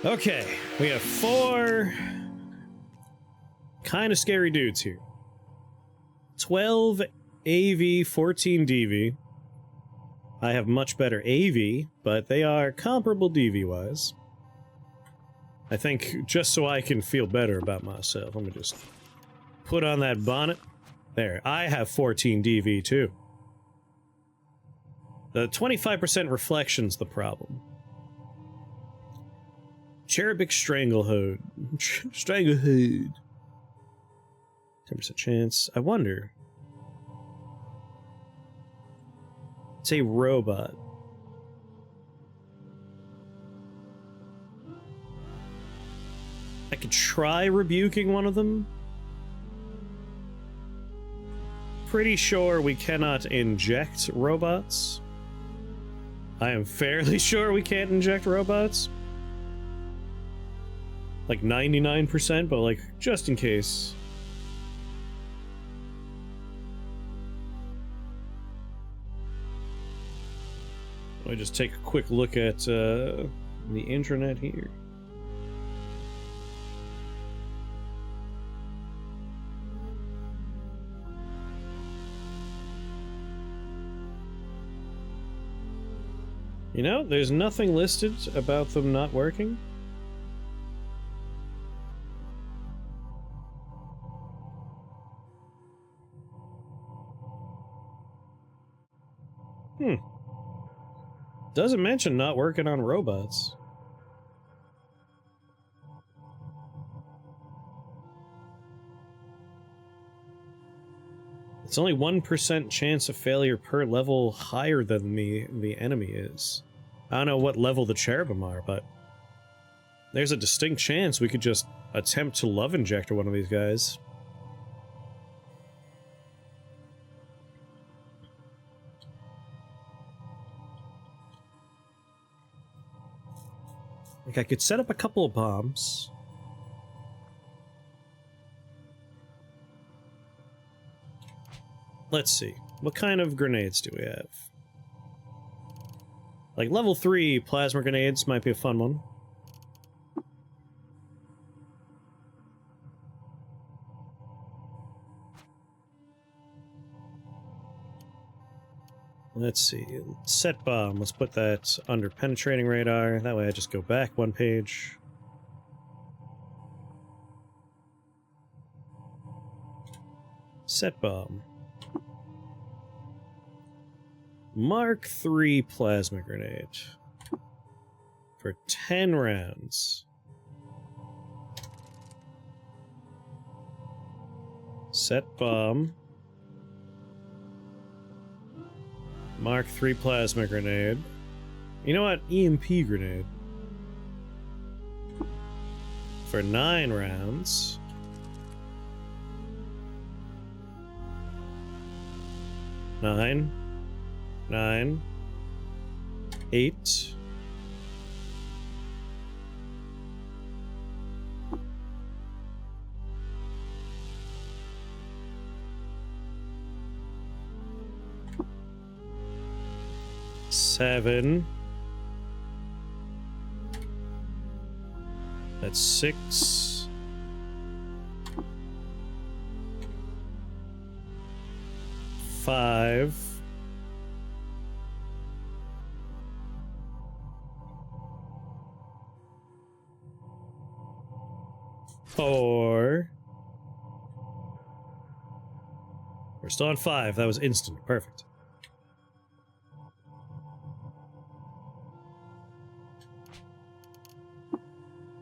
Okay, we have 4 kind of scary dudes here. 12 AV, 14 DV. I have much better AV, but they are comparable DV-wise. I think just so I can feel better about myself, let me just put on that bonnet. There, I have 14 DV too. The 25% reflection's the problem. Cherubic Stranglehold. Stranglehold. 10% chance. I wonder. It's a robot. I could try rebuking one of them. Pretty sure we cannot inject robots. I am fairly sure we can't inject robots. Like 99%, but like, just in case. Let me just take a quick look at the internet here. You know, there's nothing listed about them not working. Doesn't mention not working on robots. It's only 1% chance of failure per level higher than the enemy is. I don't know what level the cherubim are, but there's a distinct chance we could just attempt to love injector one of these guys. Like, I could set up a couple of bombs. Let's see. What kind of grenades do we have? Like, level 3 plasma grenades might be a fun one. Let's see. Set bomb. Let's put that under penetrating radar. That way I just go back 1 page. Set bomb. Mark III plasma grenade. For 10 rounds. Set bomb. Mark III plasma grenade. You know what? EMP grenade. For 9 rounds. Nine. 8. Seven. That's 6. 5. 4. We're still on 5. That was instant. Perfect.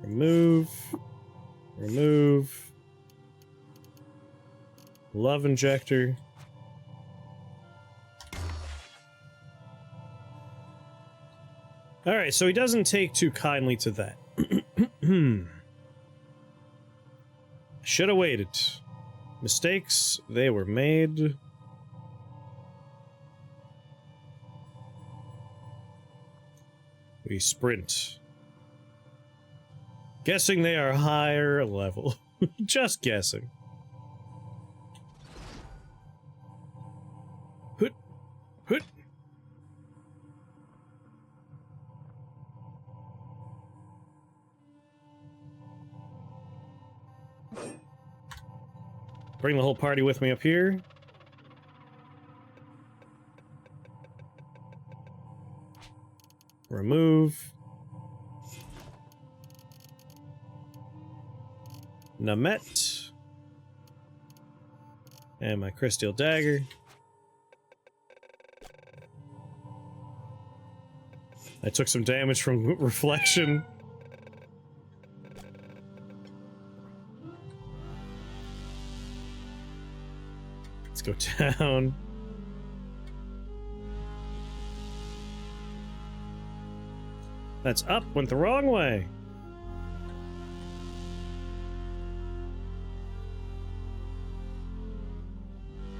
Remove. Love injector. Alright, so he doesn't take too kindly to that. Should have waited. Mistakes, they were made. We sprint. Guessing they are higher level. Just guessing. Hoot. Hoot. Bring the whole party with me up here. Remove. Namet. And my crystal dagger. I took some damage from reflection. Let's go down. That's up, went the wrong way.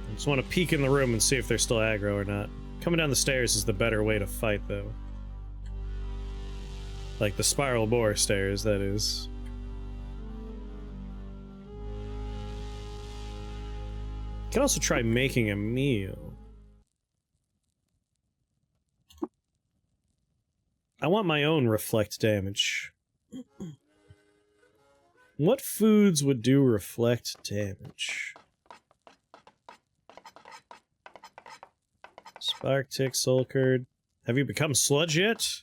I just want to peek in the room and see if they're still aggro or not. Coming down the stairs is the better way to fight, though. Like the spiral boar stairs, that is. You can also try making a meal. I want my own reflect damage. What foods would do reflect damage? Spark tick, soul curd. Have you become sludge yet?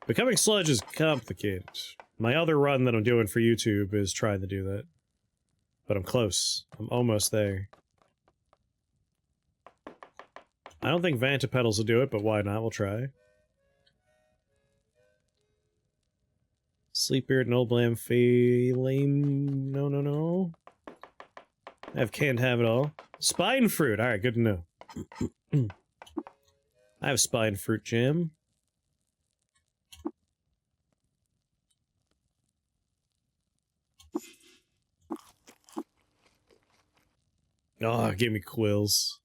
Becoming sludge is complicated. My other run that I'm doing for YouTube is trying to do that. But I'm close. I'm almost there. I don't think Vantapetals will do it, but why not? We'll try. Sleepbeard, Noblam, Lame. No. I can't have it all. Spine fruit. Alright, good to know. I have spine fruit jam. Oh, give me quills.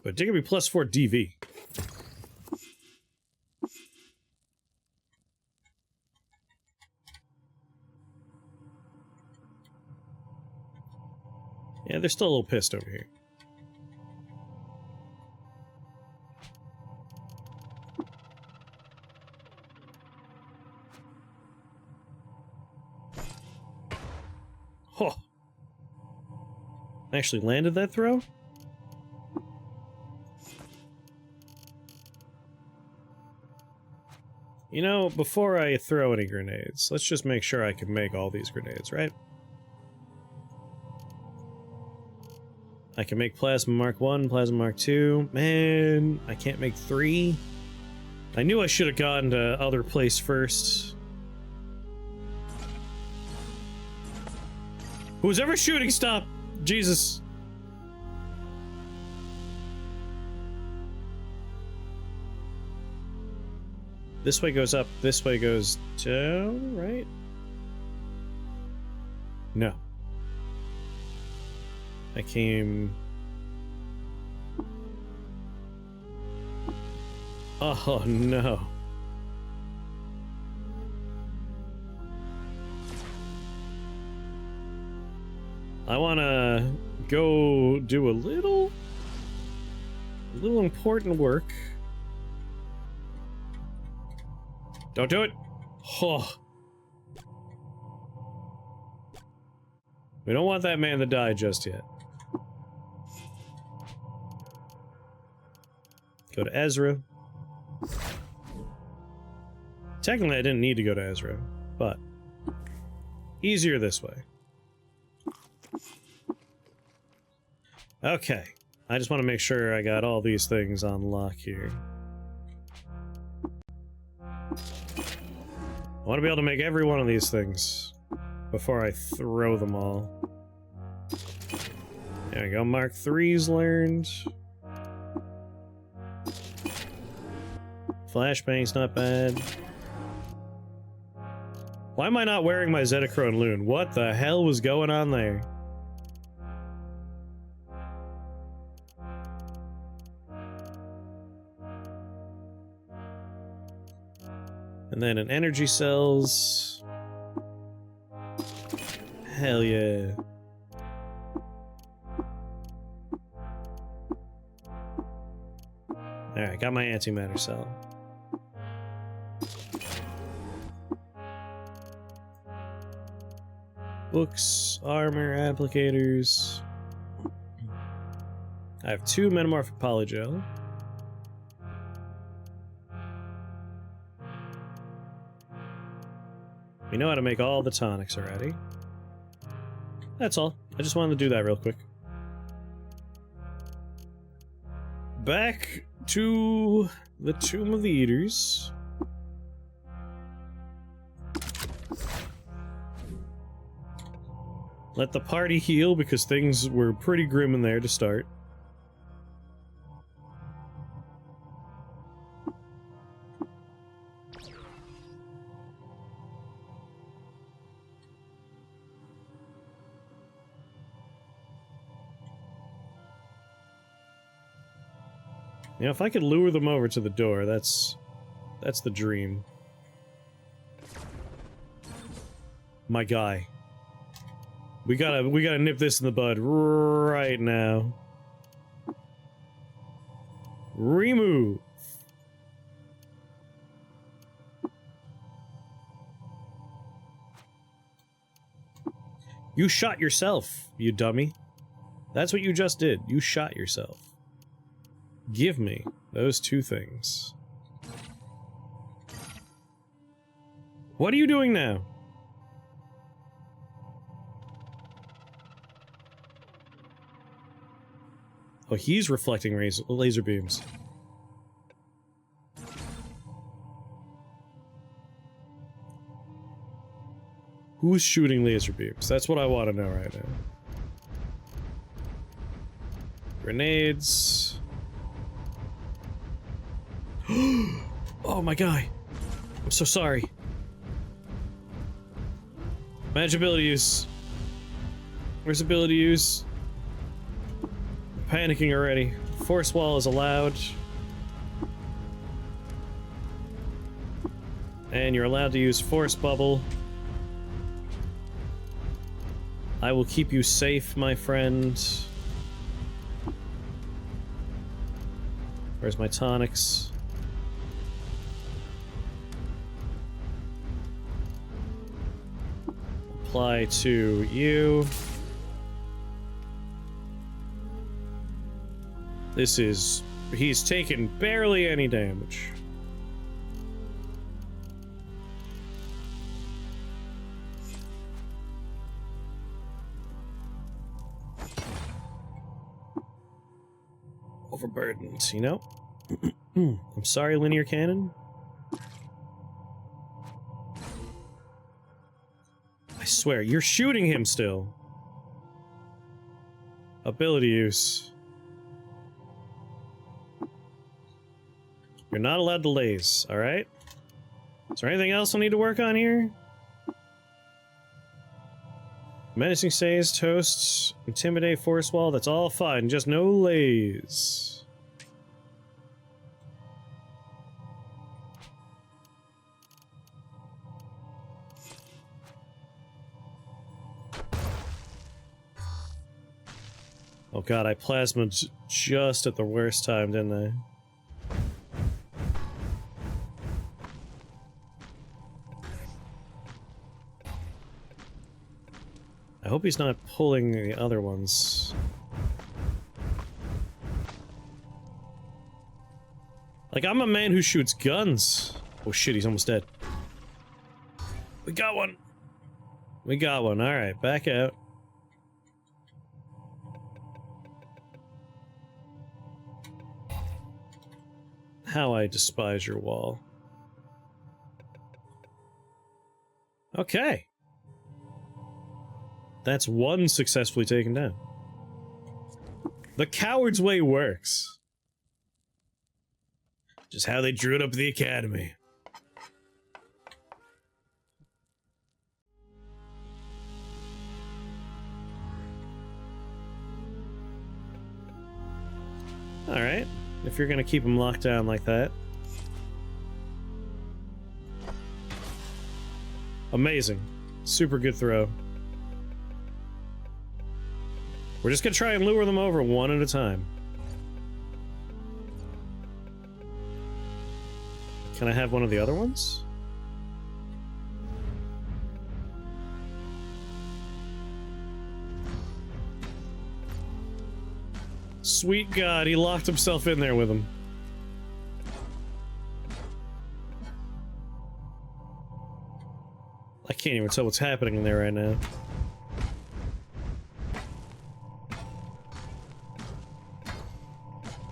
But it did give me +4 DV. Yeah, they're still a little pissed over here. Oh. I actually landed that throw? You know, before I throw any grenades, let's just make sure I can make all these grenades, right? I can make Plasma Mark 1, Plasma Mark 2. Man, I can't make 3. I knew I should have gone to other place first. Who's ever shooting, stop! Jesus. This way goes up, this way goes down, right? No. I came... Oh, no. I wanna go do a little important work. Don't do it! Oh. We don't want that man to die just yet. Go to Ezra. Technically, I didn't need to go to Ezra, but easier this way. Okay. I just want to make sure I got all these things on lock here. I want to be able to make every one of these things before I throw them all. There we go. Mark 3's learned. Flashbang's not bad. Why am I not wearing my Zetachrone Loon? What the hell was going on there? And then an energy cells. Hell yeah. Alright, got my antimatter cell. Books, armor, applicators. I have 2 metamorphic polygel. We know how to make all the tonics already. That's all. I just wanted to do that real quick. Back to the Tomb of the Eaters. Let the party heal because things were pretty grim in there to start. You know, if I could lure them over to the door, that's the dream. My guy. We gotta nip this in the bud right now. Remove. You shot yourself, you dummy. That's what you just did. You shot yourself. Give me those 2 things. What are you doing now? Oh, he's reflecting laser beams. Who's shooting laser beams? That's what I want to know right now. Grenades. Oh my guy. I'm so sorry. Magic ability use. Where's ability use? I'm panicking already. Force wall is allowed. And you're allowed to use force bubble. I will keep you safe, my friend. Where's my tonics? Apply to you. This is... he's taken barely any damage. Overburdened, you know? I'm sorry, linear cannon. I swear, you're shooting him still. Ability use. You're not allowed to laze, alright? Is there anything else I need to work on here? Menacing stays, toasts, intimidate, force wall, that's all fine, just no laze. Oh god, I plasmed just at the worst time, didn't I? I hope he's not pulling the other ones. Like, I'm a man who shoots guns. Oh shit, he's almost dead. We got one! We got one, alright, back out. How I despise your wall. Okay. That's one successfully taken down. The coward's way works. Just how they drew it up at the academy. Alright. If you're gonna keep them locked down like that. Amazing. Super good throw. We're just gonna try and lure them over one at a time. Can I have one of the other ones? sweet God, he locked himself in there with him. I can't even tell what's happening in there right now.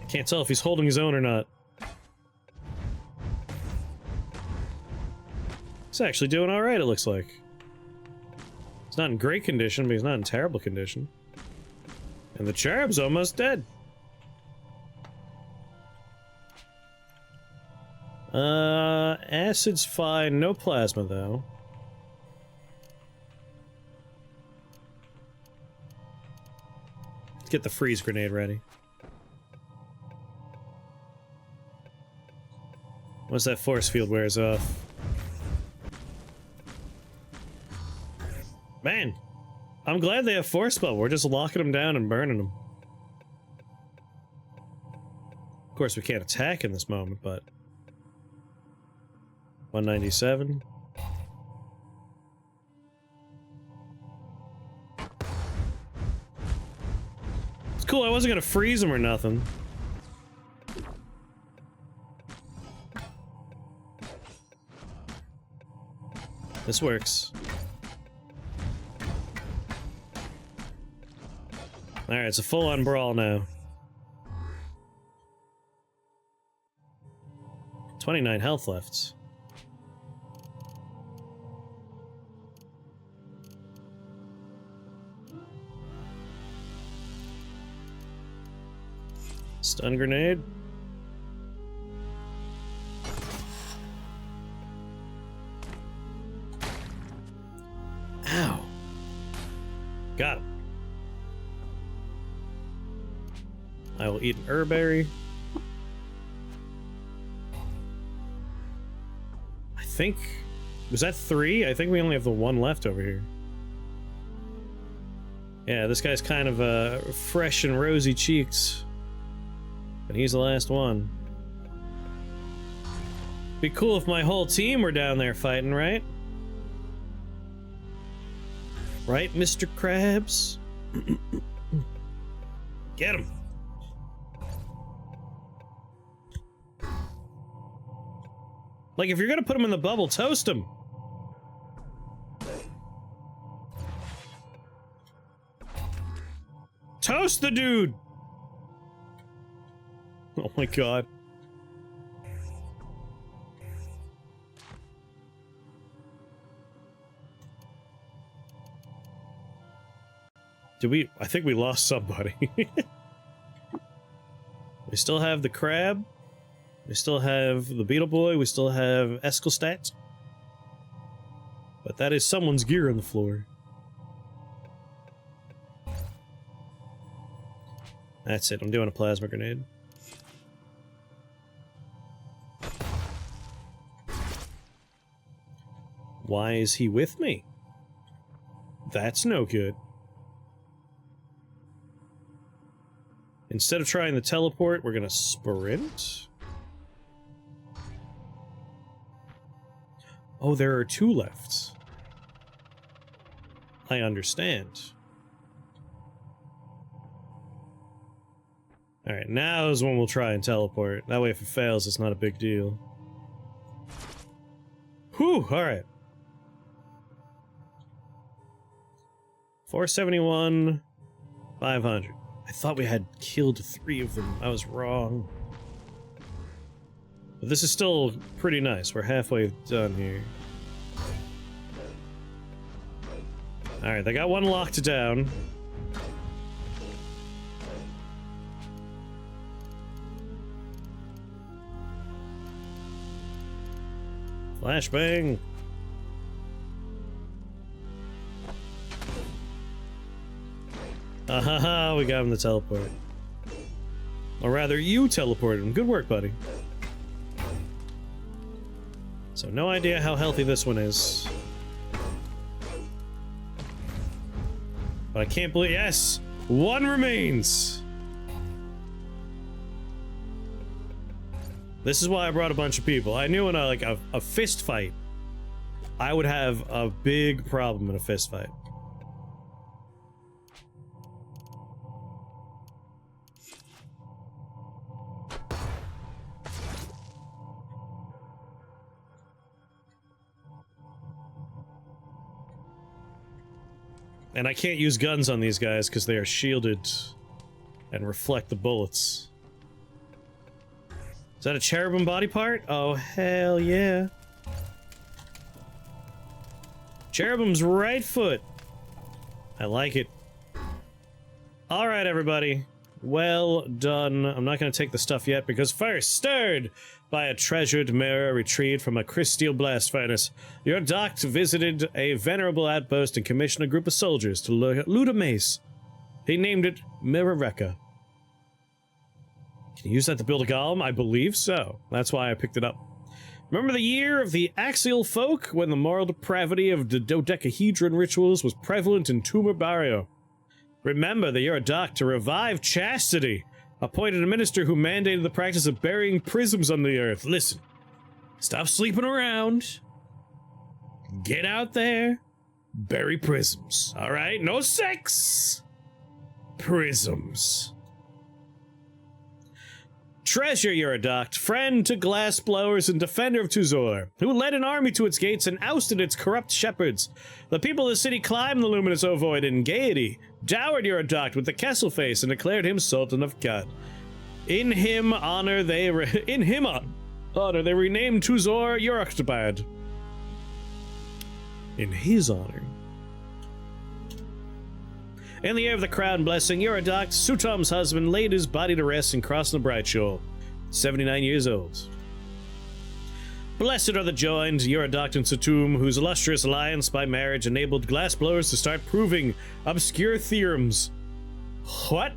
I can't tell if he's holding his own or not. He's actually doing alright, it looks like. He's not in great condition, but he's not in terrible condition. And the cherub's almost dead. Acid's fine, no plasma though. Let's get the freeze grenade ready. Once that force field wears off. Man, I'm glad they have force spell. We're just locking them down and burning them. Of course, we can't attack in this moment, but 197. It's cool. I wasn't gonna freeze him or nothing. This works. Alright, it's a full-on brawl now. 29 health left. Stun grenade. Ow. Got him. I will eat an herberry. I think... Was that 3? I think we only have the 1 left over here. Yeah, this guy's kind of fresh and rosy cheeks. But he's the last one. Be cool if my whole team were down there fighting, right? Right, Mr. Krabs? Get him! Like, if you're gonna put him in the bubble, toast him! Toast the dude! Oh my god. Did we... I think we lost somebody. We still have the crab. We still have the Beetle Boy, we still have Eskelstadt. But that is someone's gear on the floor. That's it, I'm doing a plasma grenade. Why is he with me? That's no good. Instead of trying the teleport, we're gonna sprint. Oh, there are 2 left. I understand. Alright, now is when we'll try and teleport. That way if it fails, it's not a big deal. Whew, alright. 471, 500. I thought we had killed 3 of them. I was wrong. But this is still pretty nice. We're halfway done here. Alright, they got 1 locked down. Flashbang! Ahaha, we got him to teleport. Or rather, you teleported him. Good work, buddy. So, no idea how healthy this one is. But I can't believe- yes! 1 remains! This is why I brought a bunch of people. I knew in a fist fight, I would have a big problem in a fist fight. And I can't use guns on these guys because they are shielded and reflect the bullets. Is that a cherubim body part? Oh, hell yeah. Cherubim's right foot. I like it. Alright, everybody. Well done. I'm not going to take the stuff yet because first, stirred by a treasured mirror retrieved from a crystal blast furnace, your doct visited a venerable outpost and commissioned a group of soldiers to loot a mace. He named it Mirroreka. Can you use that to build a golem? I believe so. That's why I picked it up. Remember the year of the axial folk, when the moral depravity of the dodecahedron rituals was prevalent in Tumor Barrio? Remember that you're a doc to revive chastity, appointed a minister who mandated the practice of burying prisms on the earth. Listen, stop sleeping around, get out there, bury prisms, alright? No sex! Prisms. Treasure you're a doc, friend to glassblowers and defender of Tuzor, who led an army to its gates and ousted its corrupt shepherds. The people of the city climbed the luminous ovoid in gaiety, dowered your doc with the Kessel face, and declared him Sultan of Kud. In him honor they renamed Tuzor Yurktbad. In his honor. In the air of the crown blessing, Yuradoc, Sutom's husband, laid his body to rest and crossed the bright shoal. 79 years old. Blessed are the joined, Yuradoc and Sutum, whose illustrious alliance by marriage enabled glassblowers to start proving obscure theorems. What?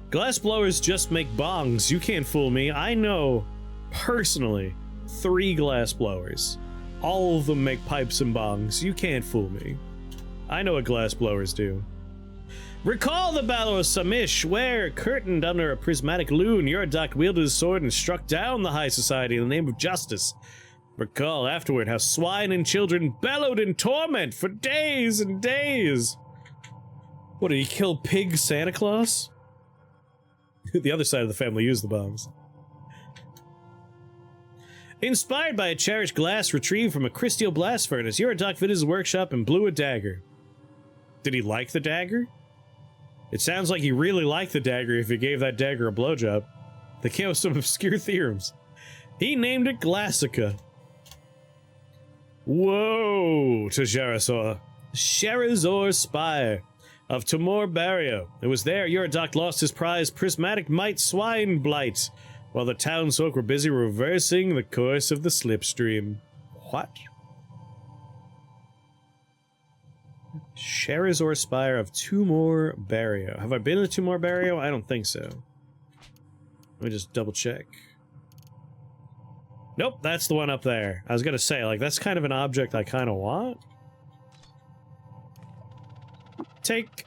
Glassblowers just make bongs. You can't fool me. I know, personally, 3 glassblowers. All of them make pipes and bongs. You can't fool me. I know what glassblowers do. Recall the Battle of Samish, where, curtained under a prismatic loon, Yuradoc wielded his sword and struck down the high society in the name of justice. Recall afterward how swine and children bellowed in torment for days and days. What, did he kill Pig Santa Claus? The other side of the family used the bombs. Inspired by a cherished glass retrieved from a crystal blast furnace, Yuradoc fitted his workshop and blew a dagger. Did he like the dagger? It sounds like he really liked the dagger if he gave that dagger a blowjob. They came with some obscure theorems. He named it Glassica. Whoa, to Sherazor. Sherazor Spire of Tumor Barrio. It was there Yuradoc lost his prize prismatic might swine blight, while the townsfolk were busy reversing the course of the slipstream. What? Sherazor Spire of Tumor Barrio. Have I been to Tumor Barrio? I don't think so. Let me just double check. Nope, that's the one up there. I was gonna say, like, that's kind of an object I kind of want. Take.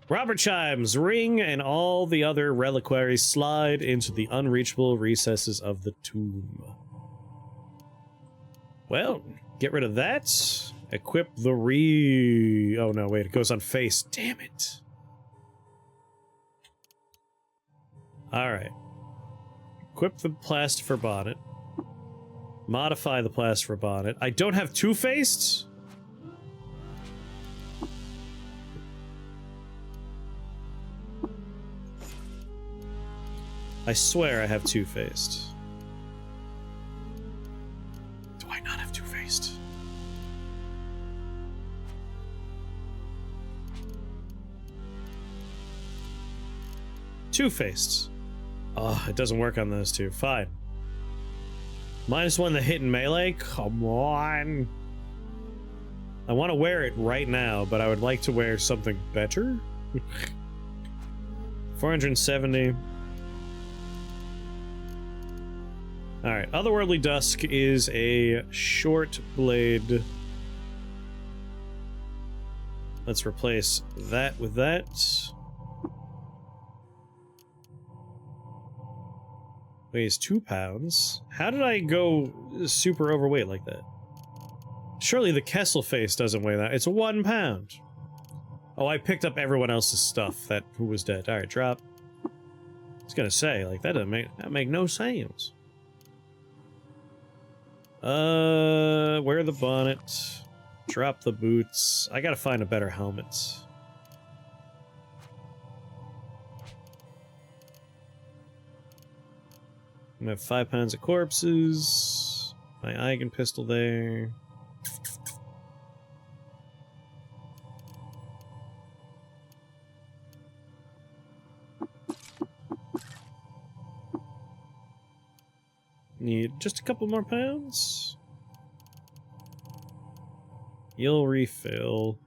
Robert chimes, ring, and all the other reliquaries slide into the unreachable recesses of the tomb. Well, get rid of that. Equip the oh no, wait, it goes on face. Damn it. Alright. Equip the plastifer bonnet. Modify the plastifer bonnet. I don't have two-faced? I swear I have two-faced. Do I not have two-faced? Two-faced. Oh, it doesn't work on those two. Fine. -1 the hit and melee? Come on. I want to wear it right now, but I would like to wear something better. 470. Alright, Otherworldly Dusk is a short blade. Let's replace that with that. Weighs 2 pounds. How did I go super overweight like that? Surely the Kessel face doesn't weigh that. It's 1 pound. Oh, I picked up everyone else's stuff who was dead. Alright, drop. I was gonna say, like, that make no sense. Wear the bonnet. Drop the boots. I gotta find a better helmet. I have 5 pounds of corpses. My Eigen pistol there. Need just a couple more pounds. You'll refill.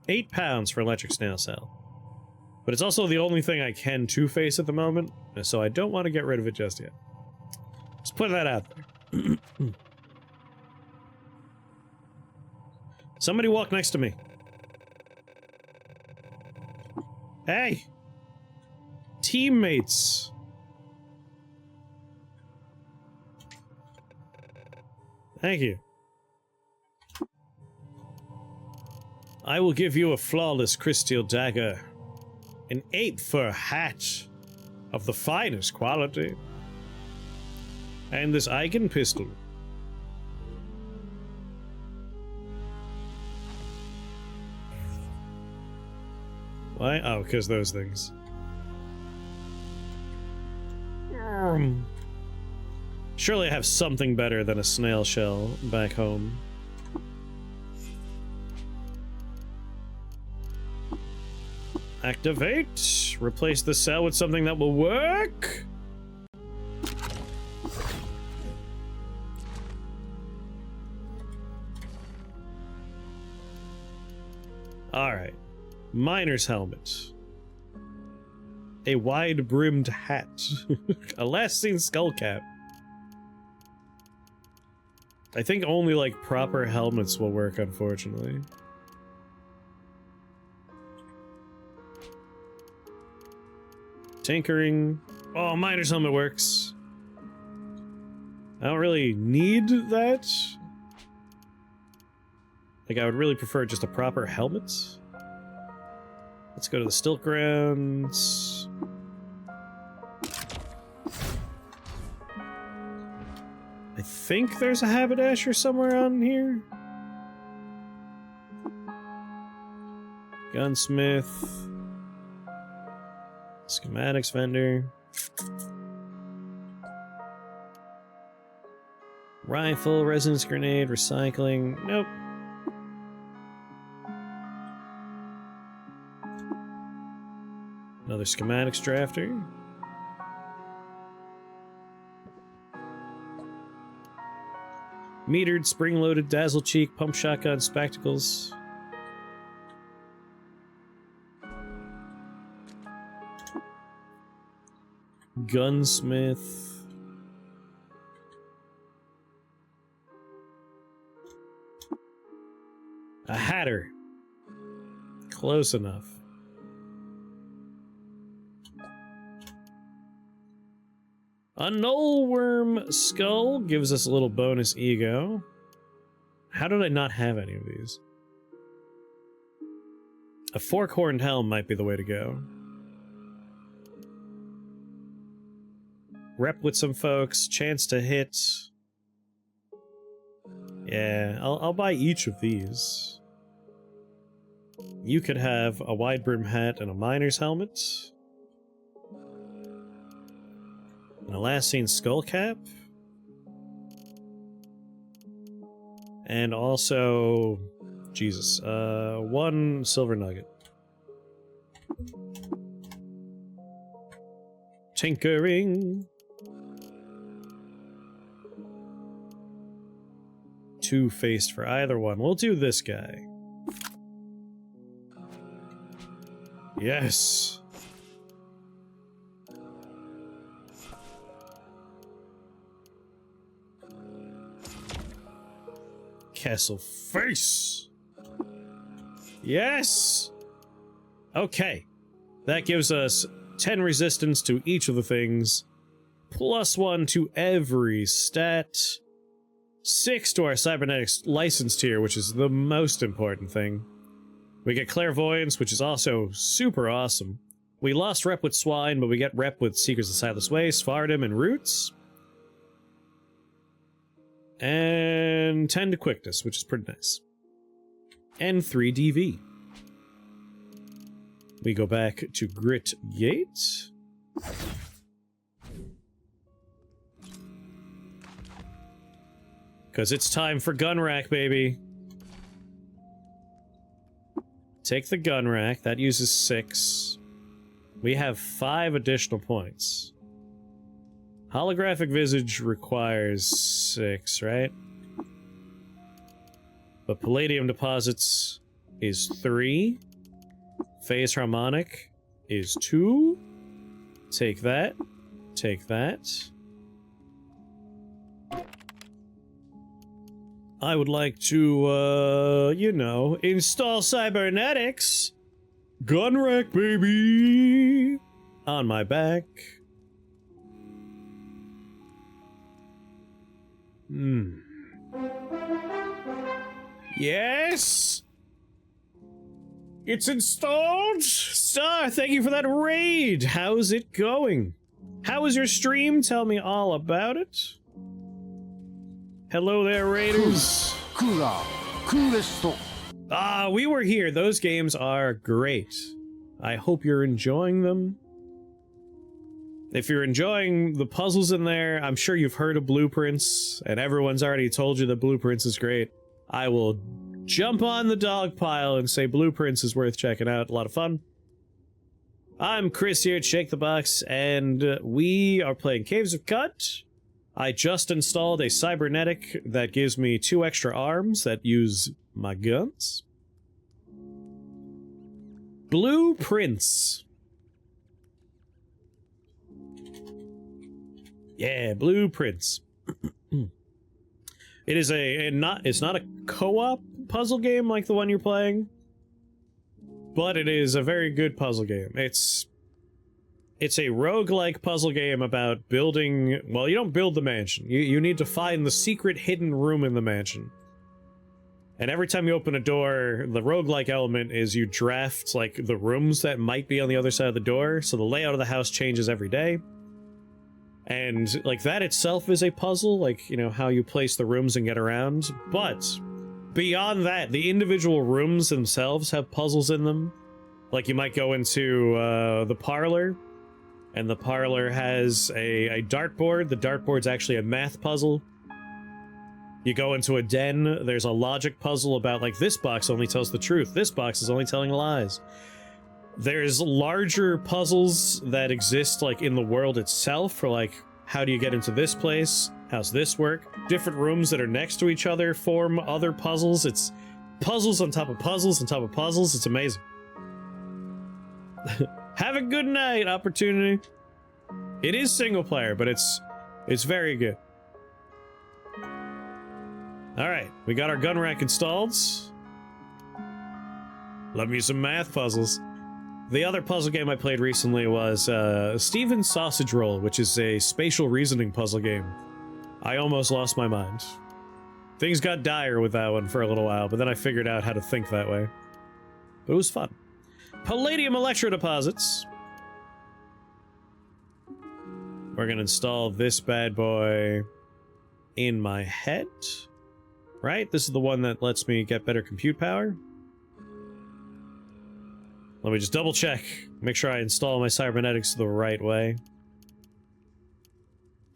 8 pounds for electric snail cell. But it's also the only thing I can two-face at the moment, so I don't want to get rid of it just yet. Just put that out there. Somebody walk next to me. Hey! Teammates! Thank you. I will give you a flawless crystal dagger. An 8 for a hat of the finest quality. And this Eigen pistol. Why? Oh, because those things. Surely I have something better than a snail shell back home. Activate. Replace the cell with something that will work. Alright. Miner's helmet. A wide-brimmed hat. A last-seen skull cap. I think only, like, proper helmets will work, unfortunately. Tinkering. Oh, miner's helmet works. I don't really need that. Like, I would really prefer just a proper helmet. Let's go to the stilt grounds. I think there's a haberdasher somewhere on here. Gunsmith. Schematics vendor. Rifle, resonance grenade, recycling. Nope. Another schematics drafter. Metered, spring-loaded, dazzle cheek, pump shotgun, spectacles. Gunsmith. A hatter. Close enough. A nullworm skull gives us a little bonus ego. How did I not have any of these? A fork-horned helm might be the way to go. Rep with some folks, chance to hit. Yeah, I'll buy each of these. You could have a wide brim hat and a miner's helmet. And a last seen skull cap. And also, Jesus, 1 silver nugget. Tinkering. 2-faced for either one. We'll do this guy. Yes. Castle face. Yes. Okay. That gives us 10 resistance to each of the things. +1 to every stat. 6 to our cybernetics license tier, which is the most important thing. We get clairvoyance, which is also super awesome. We lost rep with swine, but we get rep with Seekers of Sightless Waste, Fardom, and Roots. And 10 to quickness, which is pretty nice. And 3 DV. We go back to Grit Gate. Because it's time for gun rack, baby. Take the gun rack. That uses 6. We have 5 additional points. Holographic Visage requires 6, right? But Palladium Deposits is 3. Phase Harmonic is 2. Take that. Take that. I would like to, you know, install Cybernetics. Gun rack, baby! On my back. Yes? It's installed? Star, thank you for that raid! How's it going? How was your stream? Tell me all about it. Hello there, raiders. Ah, we were here. Those games are great. I hope you're enjoying them. If you're enjoying the puzzles in there, I'm sure you've heard of Blueprints, and everyone's already told you that Blueprints is great. I will jump on the dog pile and say Blueprints is worth checking out. A lot of fun. I'm Chris here at Shake the Box, and we are playing Caves of Cut. I just installed a cybernetic that gives me 2 extra arms that use my guns. Blueprints. Yeah, Blueprints. It is it's not a co-op puzzle game like the one you're playing, but it is a very good puzzle game. It's a roguelike puzzle game about building... Well, you don't build the mansion. You need to find the secret hidden room in the mansion. And every time you open a door, the roguelike element is you draft, like, the rooms that might be on the other side of the door, so the layout of the house changes every day. And, like, that itself is a puzzle, like, you know, how you place the rooms and get around. But, beyond that, the individual rooms themselves have puzzles in them. Like, you might go into, the parlor, and the parlor has a dartboard. The dartboard's actually a math puzzle. You go into a den, there's a logic puzzle about, like, this box only tells the truth, this box is only telling lies. There's larger puzzles that exist, like, in the world itself, for, like, how do you get into this place? How's this work? Different rooms that are next to each other form other puzzles. It's puzzles on top of puzzles on top of puzzles. It's amazing. Have a good night, Opportunity. It is single player, but it's very good. Alright, we got our gun rack installed. Love me some math puzzles. The other puzzle game I played recently was Steven's Sausage Roll, which is a spatial reasoning puzzle game. I almost lost my mind. Things got dire with that one for a little while, but then I figured out how to think that way. But it was fun. Palladium Electro Deposits. We're gonna install this bad boy in my head. Right? This is the one that lets me get better compute power. Let me just double check. Make sure I install my cybernetics the right way.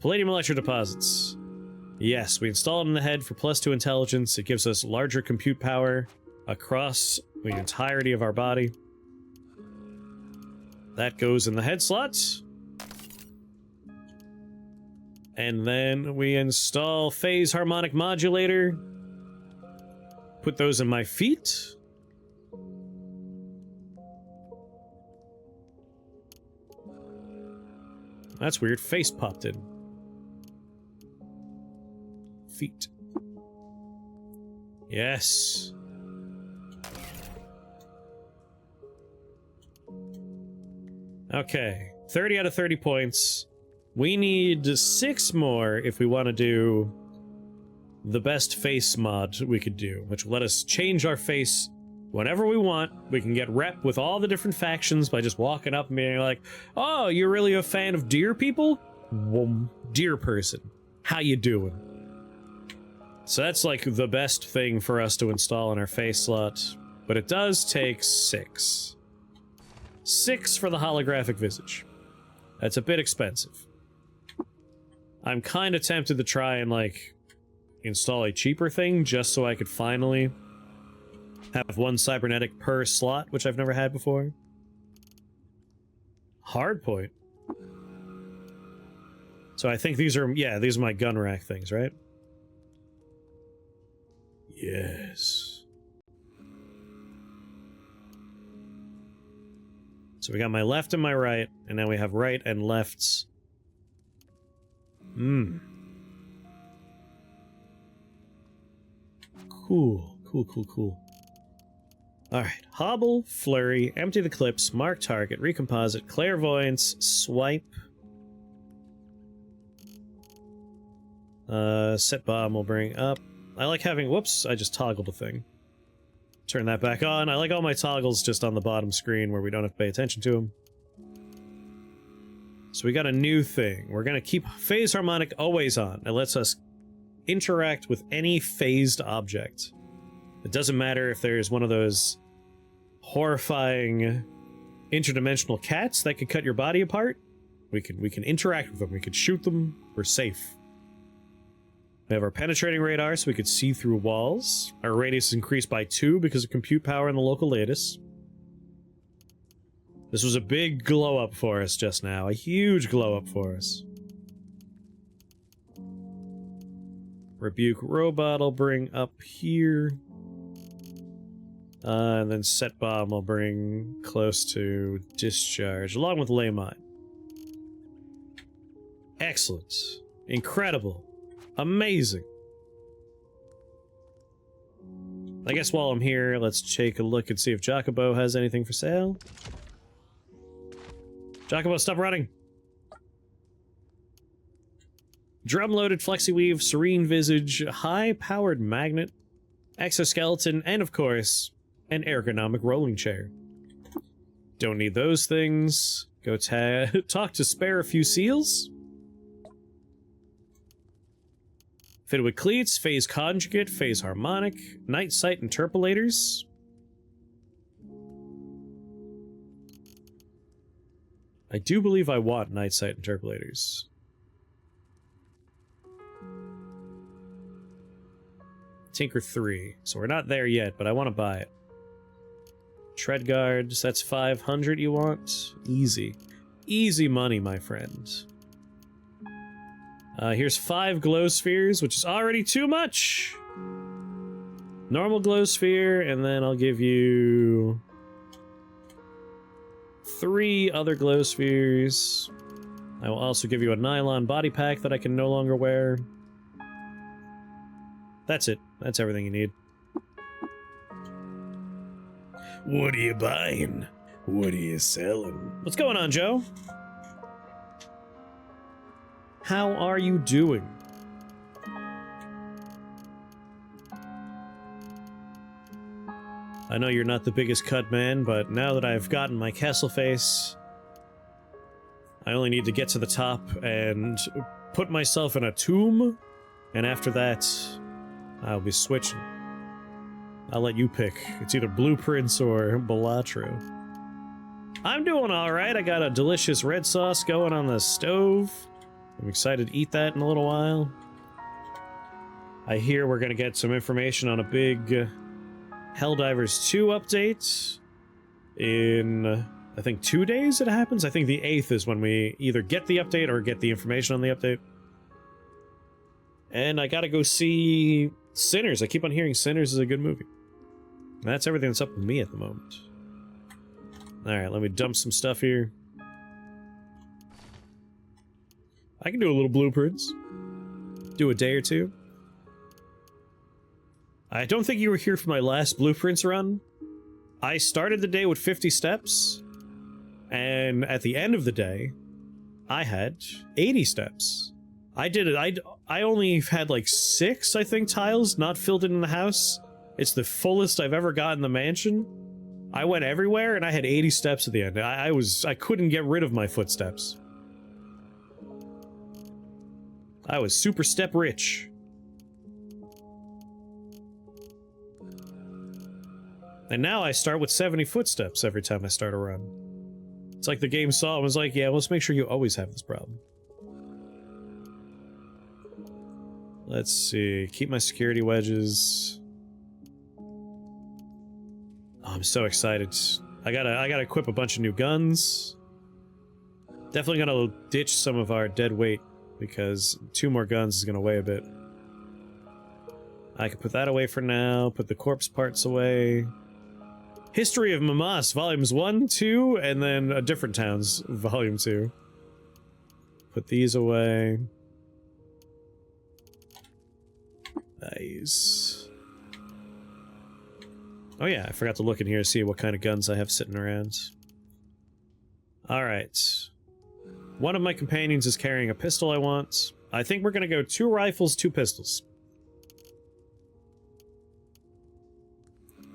Palladium Electro Deposits. Yes, we install it in the head for +2 intelligence. It gives us larger compute power across the entirety of our body. That goes in the head slots. And then we install Phase Harmonic Modulator. Put those in my feet. That's weird. Face popped in. Feet. Yes. Okay. 30 out of 30 points. We need 6 more if we want to do the best face mod we could do, which will let us change our face whenever we want. We can get rep with all the different factions by just walking up and being like, oh, you're really a fan of deer people? Deer person. How you doing? So that's like the best thing for us to install in our face slot, but it does take 6. 6 for the holographic visage. That's a bit expensive. I'm kind of tempted to try and, like, install a cheaper thing just so I could finally have 1 cybernetic per slot, which I've never had before. Hardpoint. So I think these are, yeah, these are my gun rack things, right? Yes. So we got my left and my right, and now we have right and lefts. Cool, cool, cool, cool. Alright, hobble, flurry, empty the clips, mark target, recomposite, clairvoyance, swipe. Set bomb will bring up. I like having, whoops, I just toggled a thing. Turn that back on. I like all my toggles just on the bottom screen where we don't have to pay attention to them. So we got a new thing. We're gonna keep phase harmonic always on. It lets us interact with any phased object. It doesn't matter if there's one of those horrifying interdimensional cats that could cut your body apart. We can interact with them. We could shoot them. We're safe. We have our penetrating radar, so we could see through walls. Our radius is increased by 2 because of compute power in the local lattice. This was a big glow up for us just now. A huge glow up for us. Rebuke robot will bring up here. And then set bomb will bring close to discharge, along with lay mine. Excellent. Incredible. Amazing. I guess while I'm here, let's take a look and see if Jacobo has anything for sale. Jacobo, stop running! Drum-loaded flexi-weave, serene visage, high-powered magnet, exoskeleton, and of course, an ergonomic rolling chair. Don't need those things. Go talk to spare a few seals. Fitted with cleats, phase conjugate, phase harmonic, night sight interpolators. I do believe I want night sight interpolators. Tinker 3. So we're not there yet, but I want to buy it. Tread guards, that's 500 you want? Easy. Easy money, my friend. Here's 5 glow spheres, which is already too much! Normal glow sphere, and then I'll give you 3 other glow spheres. I will also give you a nylon body pack that I can no longer wear. That's it. That's everything you need. What are you buying? What are you selling? What's going on, Joe? How are you doing? I know you're not the biggest cut man, but now that I've gotten my castle face, I only need to get to the top and put myself in a tomb, and after that, I'll be switching. I'll let you pick. It's either Blueprints or Balatro. I'm doing alright. I got a delicious red sauce going on the stove. I'm excited to eat that in a little while. I hear we're gonna get some information on a big Helldivers 2 update in, I think, 2 days it happens? I think the 8th is when we either get the update or get the information on the update. And I gotta go see Sinners. I keep on hearing Sinners is a good movie. And that's everything that's up with me at the moment. Alright, let me dump some stuff here. I can do a little blueprints. Do a day or two. I don't think you were here for my last blueprints run. I started the day with 50 steps, and at the end of the day, I had 80 steps. I did it. I only had like 6, I think, tiles not filled in the house. It's the fullest I've ever got in the mansion. I went everywhere, and I had 80 steps at the end. I couldn't get rid of my footsteps. I was super step rich. And now I start with 70 footsteps every time I start a run. It's like the game saw and was like, yeah, let's make sure you always have this problem. Let's see. Keep my security wedges. Oh, I'm so excited. I gotta equip a bunch of new guns. Definitely gonna ditch some of our dead weight, because 2 more guns is gonna weigh a bit. I can put that away for now, put the corpse parts away. History of Mamas, volumes 1, 2, and then a different towns, volume 2. Put these away. Nice. Oh yeah, I forgot to look in here to see what kind of guns I have sitting around. Alright. One of my companions is carrying a pistol I want. I think we're gonna go 2 rifles, 2 pistols.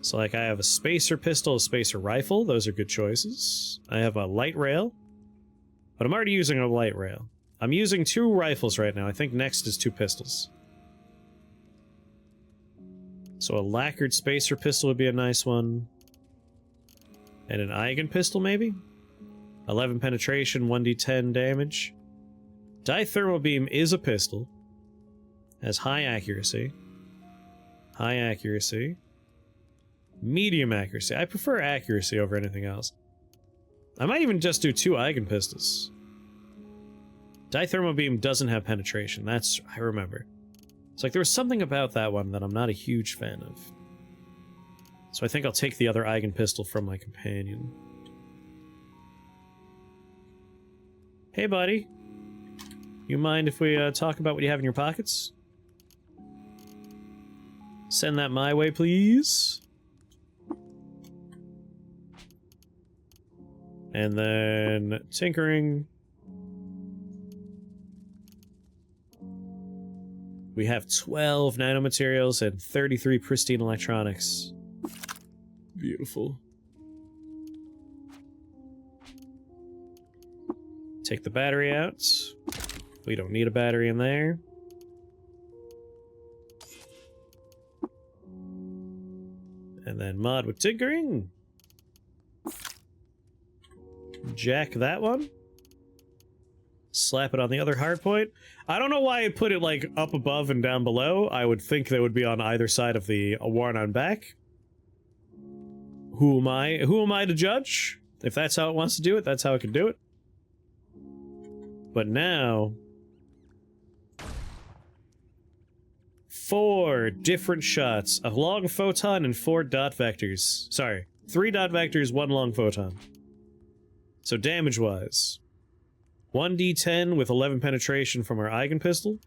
So, like, I have a spacer pistol, a spacer rifle. Those are good choices. I have a light rail. But I'm already using a light rail. I'm using 2 rifles right now. I think next is 2 pistols. So a lacquered spacer pistol would be a nice one. And an Eigen pistol, maybe? 11 penetration, 1d10 damage. Dithermal beam is a pistol. Has high accuracy. High accuracy. Medium accuracy. I prefer accuracy over anything else. I might even just do 2 Eigen pistols. Dithermal beam doesn't have penetration. That's... I remember. It's like there was something about that one that I'm not a huge fan of. So I think I'll take the other Eigen pistol from my companion. Hey, buddy. You mind if we talk about what you have in your pockets? Send that my way, please. And then tinkering. We have 12 nanomaterials and 33 pristine electronics. Beautiful. Take the battery out. We don't need a battery in there. And then mod with tinkering. Jack that one. Slap it on the other hardpoint. I don't know why it put it like up above and down below. I would think they would be on either side of the worn on back. Who am I? Who am I to judge? If that's how it wants to do it, that's how it can do it. But now 4 different shots. A long photon and 4 dot vectors. Sorry, 3 dot vectors, 1 long photon. So damage-wise, 1d10 with 11 penetration from our Eigen pistol.